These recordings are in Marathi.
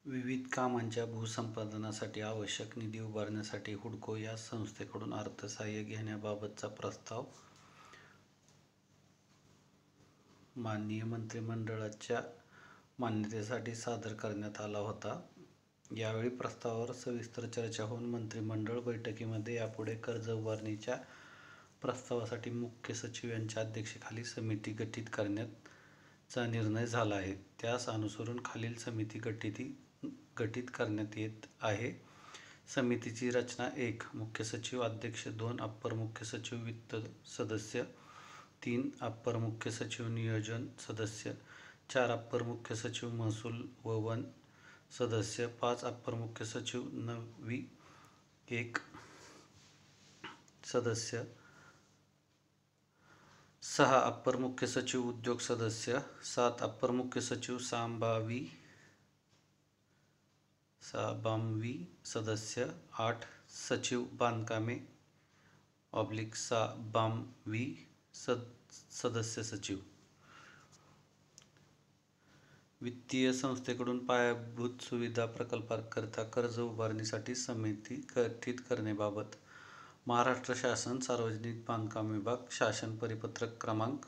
विविध कामांच्या भूसंपादनासाठी आवश्यक निधी उभारण्यासाठी हुडको या संस्थेकडून अर्थसहाय्य घेण्याबाबतचा प्रस्ताव माननीय मंत्रिमंडळाच्या मान्यतेसाठी सादर करण्यात आला होता. यावेळी प्रस्तावावर सविस्तर चर्चा होऊन मंत्रिमंडळ बैठकीमध्ये यापुढे कर्ज उभारणीच्या प्रस्तावासाठी मुख्य सचिव यांच्या अध्यक्षतेखाली समिती गठीत करण्याचा निर्णय झाला आहे. त्यास अनुसरून खालील समिती गठीत करण्यात येत आहे. समितीची रचना: 1. मुख्य सचिव अध्यक्ष, 2. अप्पर मुख्य सचिव वित्त सदस्य, 3. अप्पर मुख्य सचिव नियोजन सदस्य, 4. अप्पर मुख्य सचिव महसूल व वन सदस्य, 5. अप्पर मुख्य सचिव नवी 1 सदस्य, 6. अप्पर मुख्य सचिव उद्योग सदस्य, 7. अप्पर मुख्य सचिव साबांवी सदस्य, 8. सचिव बांधकामे साबांवी सदस्य सचिव. वित्तीय संस्थेकडून पायाभूत सुविधा प्रकल्पाकरिता कर्ज उभारणीसाठी समिती गठीत करण्याबाबत महाराष्ट्र शासन सार्वजनिक बांधकाम विभाग शासन परिपत्रक क्रमांक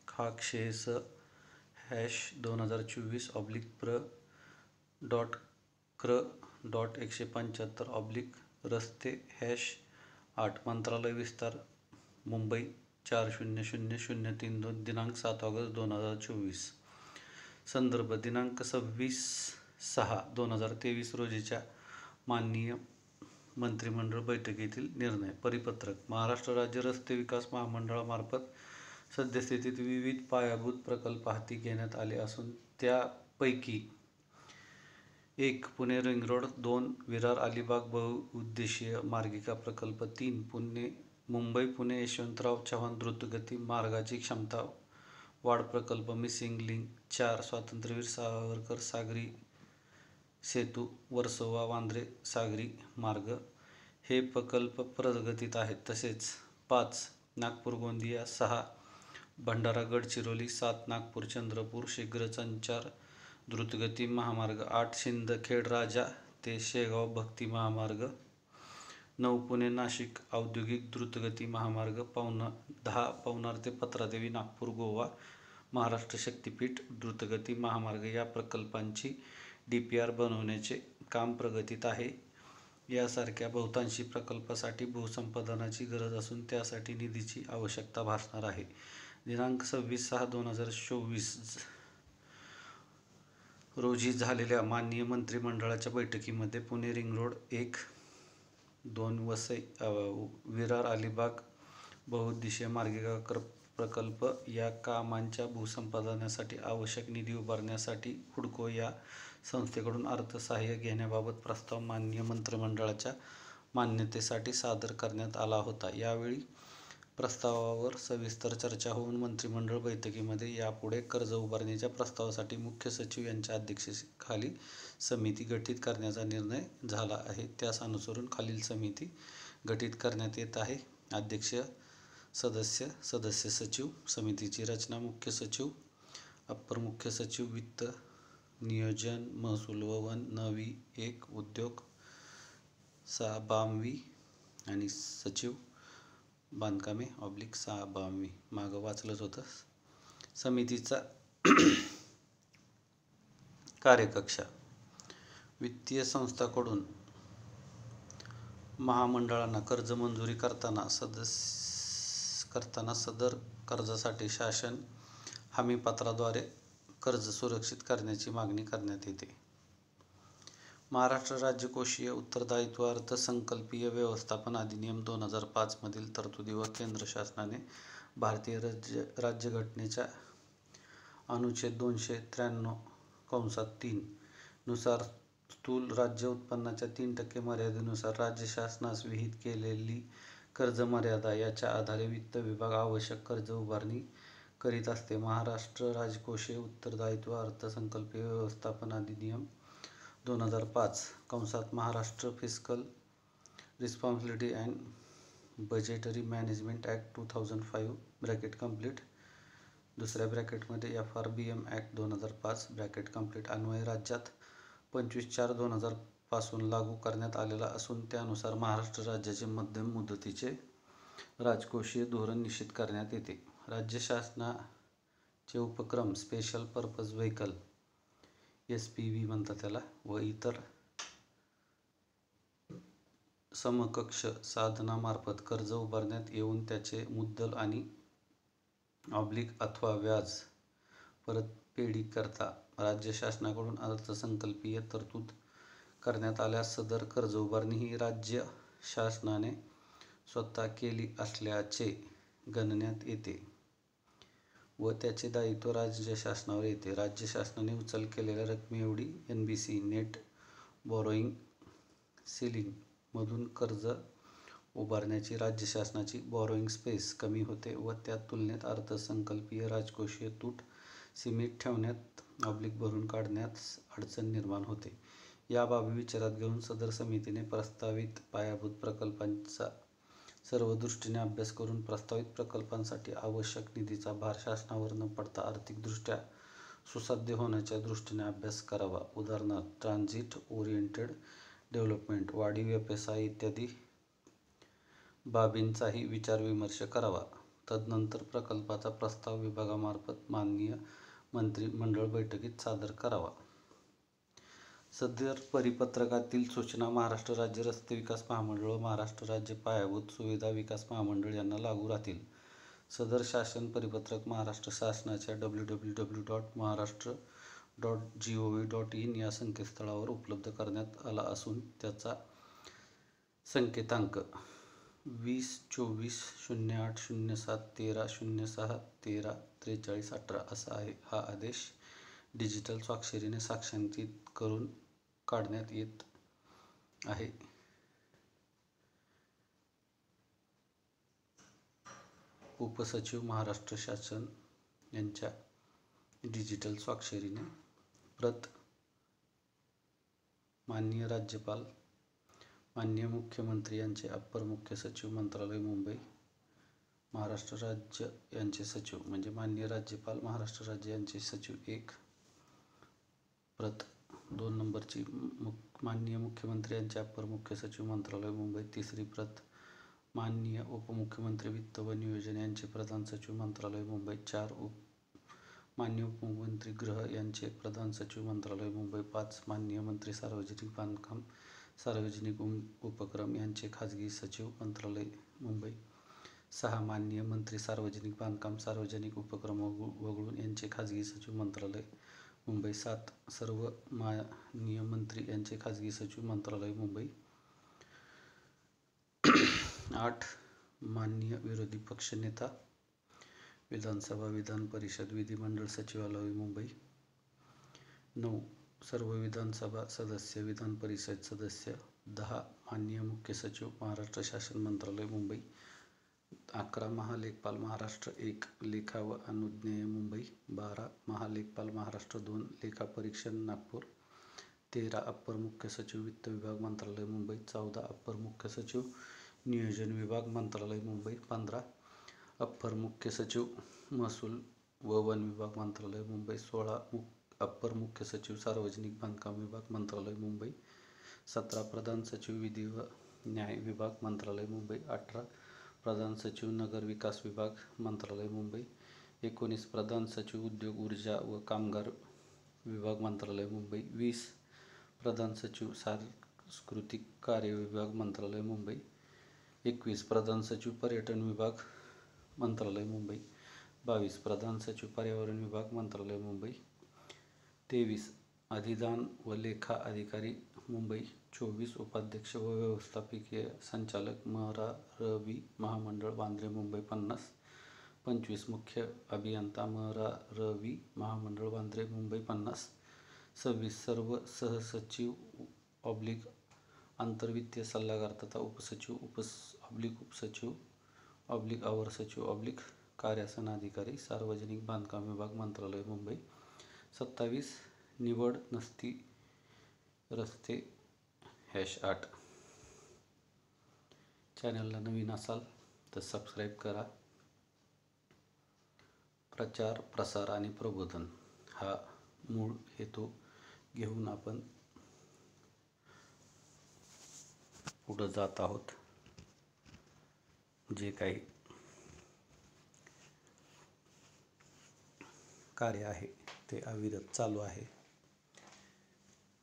///./.cr.175/रस्ते-8 मंत्रालय विस्तार मुंबई 400032 दिनांक 7 ऑगस्ट 2024. संदर्भ दिनांक 26/6/2023 रोजीच्या माननीय मंत्रिमंडळ बैठकीतील निर्णय. परिपत्रक: महाराष्ट्र राज्य रस्ते विकास महामंडळामार्फत सद्यस्थितीत विविध पायाभूत प्रकल्प हाती घेण्यात आले असून त्यापैकी 1. Pune ring road, 2. विरार अलिबाग बहुउद्देशीय मार्गिका प्रकल्प, 3. मुंबई-पुणे यशवंतराव चव्हाण द्रुतगती मार्गाची क्षमता वाढ प्रकल्प मिसिंग लिंक, 4. स्वातंत्र्यवीर सावरकर सागरी सेतू वर्सोवा वांद्रे सागरी मार्ग हे प्रकल्प प्रगतीत आहेत. तसेच 5. नागपूर गोंदिया, 6. भंडारा गडचिरोली, 7. नागपूर चंद्रपूर शीघ्र संचार द्रुतगती महामार्ग, 8. शिंदखेड राजा ते शेगाव भक्ती महामार्ग, 9. पुणे नाशिक औद्योगिक द्रुतगती महामार्ग, 10. पवनार ते पत्रादेवी नागपूर गोवा महाराष्ट्र शक्तीपीठ द्रुतगती महामार्ग या प्रकल्पांची DPR बनवण्याचे काम प्रगतीत आहे. यासारख्या बहुतांशी प्रकल्पासाठी भूसंपादनाची गरज असून त्यासाठी निधीची आवश्यकता भासणार आहे. दिनांक 26/6/2024 रोजी झालेल्या माननीय मंत्रिमंडळाच्या बैठकीमध्ये पुणे रिंग रोड 1, 2 विरार अलिबाग बहुउद्देशीय मार्गिका प्रकल्प या कामांच्या भूसंपादनासाठी आवश्यक निधी उभारण्यासाठी हुडको या संस्थेकडून अर्थसहाय्य घेण्याबाबत प्रस्ताव माननीय मंत्रिमंडळाच्या मान्यतेसाठी सादर करण्यात आला होता. यावेळी प्रस्तावावर सविस्तर चर्चा होऊन मंत्रिमंडळ बैठकीमध्ये यापुढे कर्ज उभारणीच्या प्रस्तावासाठी मुख्य सचिव यांच्या अध्यक्षतेखाली समिती गठीत करण्याचा निर्णय झाला आहे. त्यास अनुसरून खालील समिती गठीत करण्यात येत आहे. अध्यक्ष, सदस्य, सदस्य सचिव. समितीची रचना: मुख्य सचिव, अप्पर मुख्य सचिव वित्त नियोजन महसूल व वन नवी 1 उद्योग साबांवी आणि सचिव बांधकामे साबांवी. मागं वाचलंच होतं. समितीचा कार्यकक्षा: वित्तीय संस्थांकडून महामंडळांना कर्ज मंजुरी करताना सदर कर्जासाठी शासन हमीपत्राद्वारे कर्ज सुरक्षित करण्याची मागणी करण्यात येते. महाराष्ट्र राज्य कोषीय उत्तरदायित्व अर्थसंकल्पीय व्यवस्थापन अधिनियम 2005 मधील तरतुदी व केंद्र शासनाने भारतीय राज्यघटनेच्या अनुच्छेद 293(3) नुसार स्थूल राज्य उत्पन्नाच्या 3% मर्यादेनुसार राज्य शासनास विहित केलेली कर्ज मर्यादा याच्या आधारे वित्त विभाग आवश्यक कर्ज उभारणी करीत असते. महाराष्ट्र राजकोषीय उत्तरदायित्व अर्थसंकल्पीय व्यवस्थापन अधिनियम 2005 Maharashtra fiscal responsibility and budgetary management act 2005 दुसऱ्या ब्रॅकेटमध्ये FRBM ॲक्ट 2005 ब्रॅकेट कंप्लीट अन्वये राज्यात 25/4/2000 पासून लागू करण्यात आलेला असून त्यानुसार महाराष्ट्र राज्याचे मध्यम मुदतीचे राजकोषीय धोरण निश्चित करण्यात येते. राज्य शासनाचे उपक्रम स्पेशल पर्पज व्हेकल SPV म्हणतात त्याला व इतर समकक्ष साधनामार्फत कर्ज उभारण्यात येऊन त्याचे मुद्दल आणि अथवा व्याज परतफेडीकरता राज्य शासनाकडून अर्थसंकल्पीय तरतूद करण्यात आल्यास सदर कर्ज उभारणी ही राज्य शासनाने स्वतः केली असल्याचे गणण्यात येते व त्याचे दायित्व राज्य शासनावर येते. राज्य शासनाने उचल केलेल्या रकमेएवढी NBC नेट बॉरोइंग सिलिंग मधून कर्ज उभारण्याची राज्य शासनाची बॉरोइंग स्पेस कमी होते व त्या तुलनेत अर्थसंकल्पीय राजकोषीय तूट सीमित ठेवण्यात भरून काढण्यात अडचण निर्माण होते. या बाबी विचारात घेऊन सदर समितीने प्रस्तावित पायाभूत प्रकल्पांचा सर्व दृष्टीने अभ्यास करून प्रस्तावित प्रकल्पांसाठी आवश्यक निधीचा भार शासनावर न पडता आर्थिकदृष्ट्या सुसाध्य होण्याच्या दृष्टीने अभ्यास करावा. उदाहरणार्थ ट्रान्झिट ओरिएंटेड डेव्हलपमेंट, वाढीव FSI इत्यादी बाबींचाही विचारविमर्श करावा. तदनंतर प्रकल्पाचा प्रस्ताव विभागामार्फत माननीय मंत्रिमंडळ बैठकीत सादर करावा. सदर परिपत्रकातील सूचना महाराष्ट्र राज्य रस्ते विकास महामंडळ व महाराष्ट्र राज्य पायाभूत सुविधा विकास महामंडळ यांना लागू राहतील. सदर शासन परिपत्रक महाराष्ट्र शासनाच्या www.maharashtra.gov.in या संकेतस्थळावर उपलब्ध करण्यात आला असून त्याचा संकेतांक 2024-08-07-13-06-13-4318 असा आहे. हा आदेश डिजिटल स्वाक्षरीने साक्षांकित करून काढण्यात येत आहे. उपसचिव महाराष्ट्र शासन यांच्या डिजिटल स्वाक्षरीने प्रत माननीय राज्यपाल, माननीय मुख्यमंत्री यांचे अप्पर मुख्य सचिव मंत्रालय मुंबई, महाराष्ट्र राज्य यांचे सचिव म्हणजे माननीय राज्यपाल महाराष्ट्र राज्य यांचे सचिव एक प्रत, 2 नंबरची माननीय मुख्यमंत्री यांचे अप्पर मुख्य सचिव मंत्रालय मुंबई, तिसरी प्रत माननीय उपमुख्यमंत्री वित्त व नियोजन यांचे प्रधान सचिव मंत्रालय मुंबई, 4 माननीय उपमुख्यमंत्री गृह यांचे प्रधान सचिव मंत्रालय मुंबई, 5 माननीय मंत्री सार्वजनिक बांधकाम सार्वजनिक उपक्रम यांचे खाजगी सचिव मंत्रालय मुंबई, 6 माननीय मंत्री सार्वजनिक बांधकाम सार्वजनिक उपक्रम वगळून यांचे खाजगी सचिव मंत्रालय मुंबई, 7 सर्व माननीय मंत्री यांचे खाजगी सचिव मंत्रालय मुंबई, 8 माननीय विरोधी पक्ष नेता विधानसभा विधान परिषद विधिमंडळ सचिवालय मुंबई, 9 सर्व विधानसभा सदस्य विधान परिषद सदस्य, 10 माननीय मुख्य सचिव महाराष्ट्र शासन मंत्रालय मुंबई, 11 महालेखपाल महाराष्ट्र 1 लेखा व अनुज्ञेय मुंबई, 12 महालेखपाल महाराष्ट्र 2 लेखा परीक्षण नागपूर, 13 अप्पर मुख्य सचिव वित्त विभाग मंत्रालय मुंबई, 14 अप्पर मुख्य सचिव नियोजन विभाग मंत्रालय मुंबई, 15 अप्पर मुख्य सचिव महसूल व वन विभाग मंत्रालय मुंबई, 16 अप्पर मुख्य सचिव सार्वजनिक बांधकाम विभाग मंत्रालय मुंबई, 17 प्रधान सचिव विधी व न्याय विभाग मंत्रालय मुंबई, 18 प्रधान सचिव नगर विकास विभाग मंत्रालय मुंबई, 19 प्रधान सचिव उद्योग ऊर्जा व कामगार विभाग मंत्रालय मुंबई, 20 प्रधान सचिव सांस्कृतिक कार्य विभाग मंत्रालय मुंबई, 21 प्रधान सचिव पर्यटन विभाग मंत्रालय मुंबई, 22 प्रधान सचिव पर्यावरण विभाग मंत्रालय मुंबई, 23 अधिदान व लेखा अधिकारी मुंबई, 24 उपाध्यक्ष व व्यवस्थापकीय संचालक MRRV महामंडळ वांद्रे मुंबई 50, 25 मुख्य अभियंता MRRV महामंडळ वांद्रे मुंबई 50, 26 सर्व सहसचिव आंतरवित्तीय सल्लागार तथा उपसचिव उपसचिव अवर सचिव कार्यासन अधिकारी सार्वजनिक बांधकाम विभाग मंत्रालय मुंबई, 27 निवड नसती रस्ते #8. चॅनलला नवीन असाल तर सबस्क्राईब करा. प्रचार, प्रसार आणि प्रबोधन हा मूळ हेतू घेऊन आपण पुढं जात आहोत. जे काही कार्य आहे ते अविरत चालू आहे.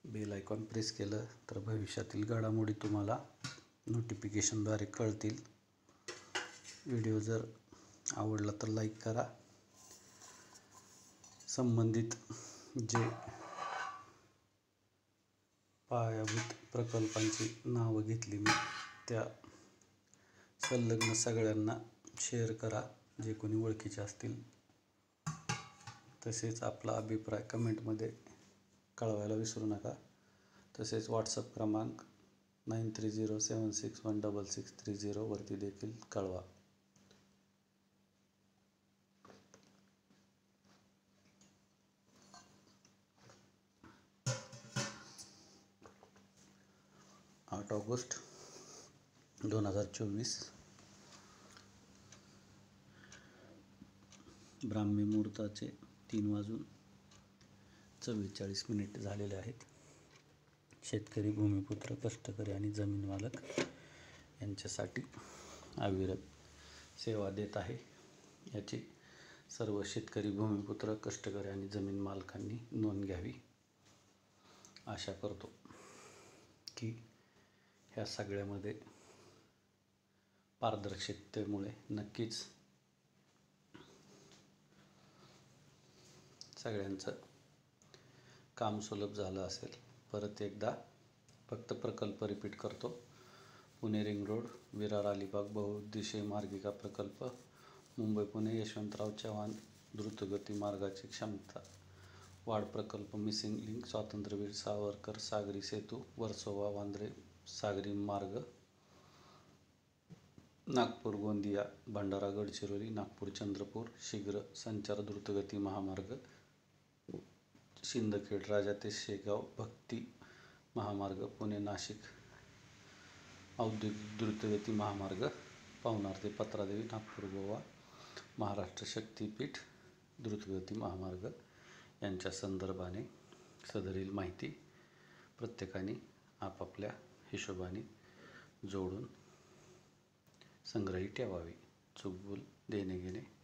बेल आयकॉन प्रेस केलं तर भविष्यातील घडामोडी तुम्हाला नोटिफिकेशनद्वारे कळतील. व्हिडिओ जर आवडला तर लाईक करा. संबंधित जे पायाभूत प्रकल्पांची नावं घेतली मी त्या संलग्न सगळ्यांना शेअर करा जे कोणी ओळखीचे असतील. तसेच आपला अभिप्राय कमेंटमध्ये कळवायला विसरू नका. तसेच व्हॉट्सअप क्रमांक 9307616630 वरती देखील कळवा. आठ ऑगस्ट 2024 ब्राह्मी मुहूर्ताचे 3:44 झालेले आहेत. शेतकरी, भूमिपुत्र, कष्टकरी आणि जमीन मालक यांच्यासाठी अविरत सेवा देत आहे. याची सर्व शेतकरी, भूमिपुत्र, कष्टकरी आणि जमीन मालकांनी नोंद घ्यावी. आशा करतो की ह्या सगळ्यामध्ये पारदर्शकतेमुळे नक्कीच सगळ्यांचं काम सुलभ झालं असेल. परत एकदा फक्त प्रकल्प रिपीट करतो. पुणे रिंग रोड, विरार अलिबाग बहुउद्देशीय मार्गिका प्रकल्प, मुंबई पुणे यशवंतराव चव्हाण द्रुतगती मार्गाची क्षमता वाढ प्रकल्प, मिसिंग लिंक स्वातंत्र्यवीर सावरकर सागरी सेतू, वर्सोवा वांद्रे सागरी मार्ग, नागपूर गोंदिया भंडारा गडचिरोली, नागपूर चंद्रपूर शीघ्र संचार द्रुतगती महामार्ग, शिंदखेड राजा ते शेगाव भक्ती महामार्ग, पुणे नाशिक औद्योगिक द्रुतगती महामार्ग, पवनार ते पत्रादेवी, नागपूर गोवा महाराष्ट्र शक्तीपीठ द्रुतगती महामार्ग यांच्या संदर्भाने सदरील माहिती प्रत्येकाने आपापल्या हिशोबाने जोडून संग्रही ठेवावी. चूकभूल देणे घेणे